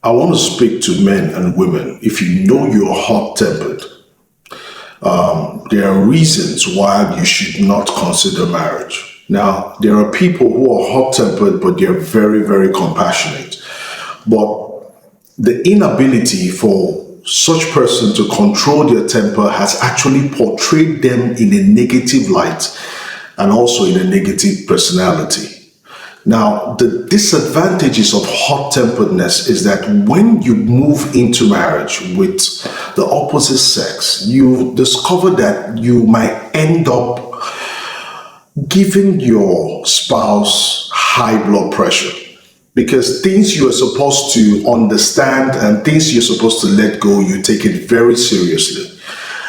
I want to speak to men and women. If you know you're hot-tempered, there are reasons why you should not consider marriage. Now, there are people who are hot-tempered, but they're very, very compassionate. But the inability for such person to control their temper has actually portrayed them in a negative light and also in a negative personality. Now, the disadvantages of hot-temperedness is that when you move into marriage with the opposite sex, you discover that you might end up giving your spouse high blood pressure because things you are supposed to understand and things you're supposed to let go, you take it very seriously.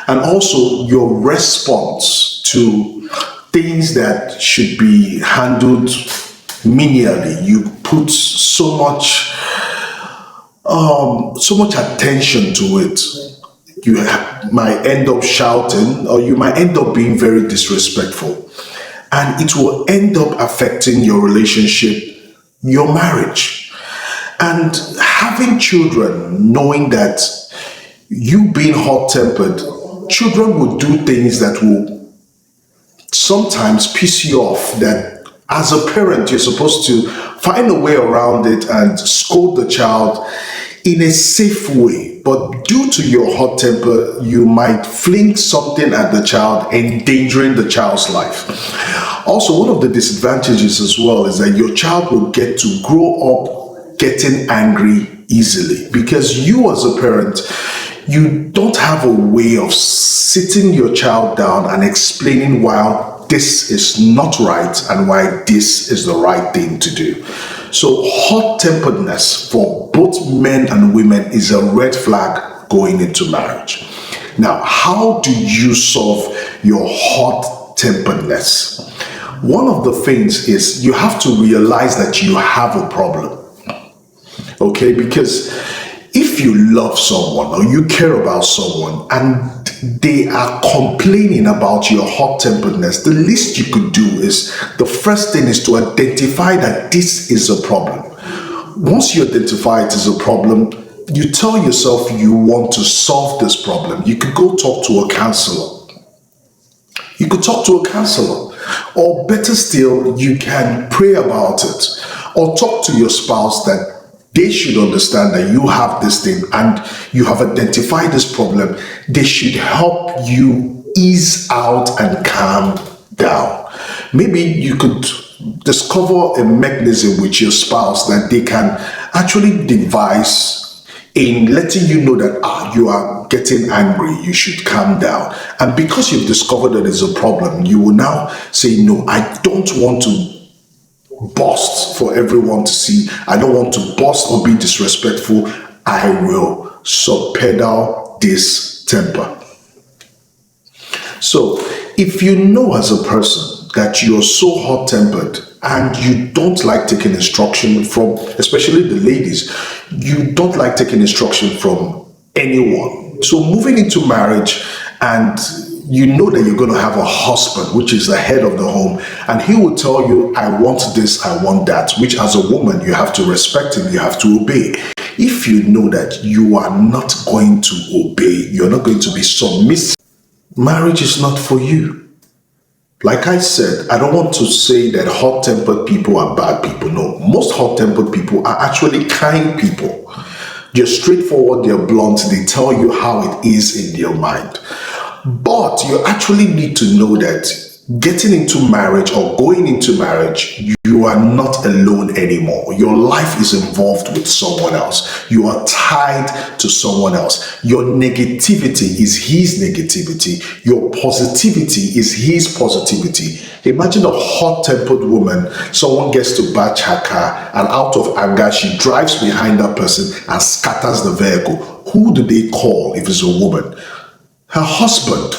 And also your response to things that should be handled menially, you put so much attention to it. You might end up shouting, or you might end up being very disrespectful, and it will end up affecting your relationship, your marriage. And having children, knowing that you being hot-tempered, children will do things that will sometimes piss you off, that as a parent, you're supposed to find a way around it and scold the child in a safe way. But due to your hot temper, you might fling something at the child, endangering the child's life. Also, one of the disadvantages as well is that your child will get to grow up getting angry easily because you as a parent, you don't have a way of sitting your child down and explaining why this is not right and why this is the right thing to do. So hot-temperedness for both men and women is a red flag going into marriage. Now, how do you solve your hot-temperedness? One of the things is you have to realize that you have a problem. Okay, because if you love someone or you care about someone and they are complaining about your hot-temperedness, the least you could do is, the first thing is to identify that this is a problem. Once you identify it as a problem, you tell yourself you want to solve this problem. You could go talk to a counselor. You could talk to a counselor. Or better still, you can pray about it. Or talk to your spouse that they should understand that you have this thing and you have identified this problem. They should help you ease out and calm down. Maybe you could discover a mechanism with your spouse that they can actually devise in letting you know that you are getting angry, you should calm down. And because you've discovered that there's a problem, you will now say, no, I don't want to burst for everyone to see. I don't want to burst or be disrespectful. I will subpedal this temper. So if you know as a person that you're so hot-tempered and you don't like taking instruction from, especially the ladies, you don't like taking instruction from anyone. So moving into marriage and you know that you're going to have a husband, which is the head of the home, and he will tell you, I want this, I want that, which as a woman, you have to respect him, you have to obey. If you know that you are not going to obey, you're not going to be submissive, marriage is not for you. Like I said, I don't want to say that hot-tempered people are bad people. No, most hot-tempered people are actually kind people. They're straightforward, they're blunt, they tell you how it is in their mind. But you actually need to know that getting into marriage or going into marriage, you are not alone anymore. Your life is involved with someone else. You are tied to someone else. Your negativity is his negativity. Your positivity is his positivity. Imagine a hot-tempered woman, someone gets to batch her car and out of anger, she drives behind that person and scatters the vehicle. Who do they call if it's a woman? Her husband.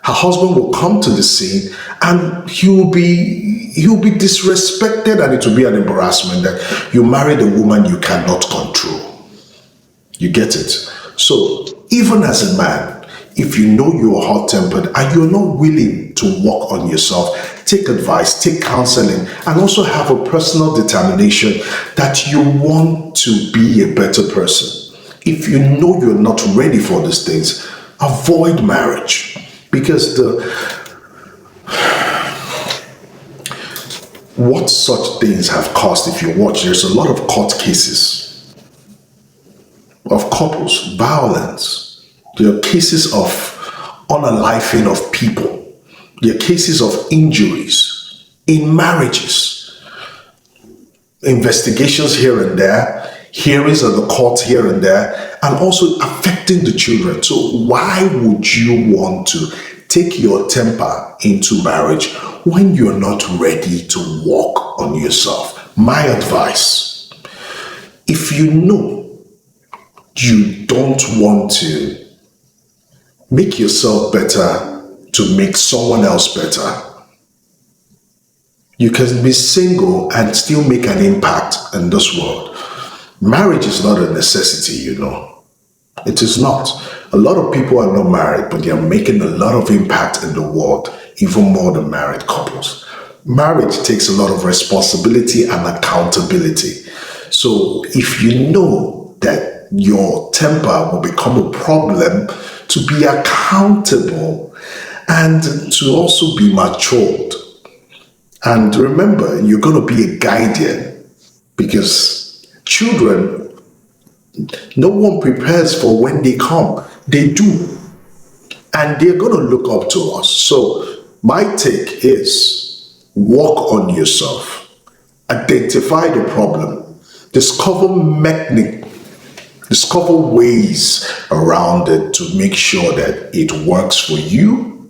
Her husband will come to the scene and he'll be disrespected, and it will be an embarrassment that you married a woman you cannot control. You get it? So even as a man, if you know you're hot-tempered and you're not willing to work on yourself, take advice, take counseling, and also have a personal determination that you want to be a better person. If you know you're not ready for these things, avoid marriage. Because what such things have caused, if you watch, there's a lot of court cases of couples, violence. There are cases of unaliving of people. There are cases of injuries in marriages. Investigations here and there, hearings at the court here and there, and also affecting the children. So why would you want to take your temper into marriage when you're not ready to work on yourself? My advice, if you know you don't want to make yourself better to make someone else better, you can be single and still make an impact in this world. Marriage is not a necessity, you know. It is not. A lot of people are not married, but they are making a lot of impact in the world, even more than married couples. Marriage takes a lot of responsibility and accountability. So if you know that your temper will become a problem, to be accountable and to also be matured. And remember, you're going to be a guardian, because children, no one prepares for when they come. They do. And they're going to look up to us. So my take is work on yourself. Identify the problem. Discover ways around it to make sure that it works for you,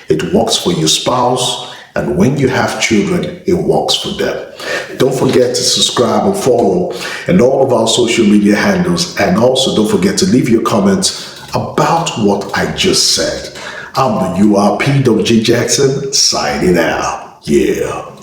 it works for your spouse, and when you have children, it works for them. Don't forget to subscribe and follow and all of our social media handles, and also don't forget to leave your comments about what I just said. I'm the URP WJ Jackson, signing out. Yeah.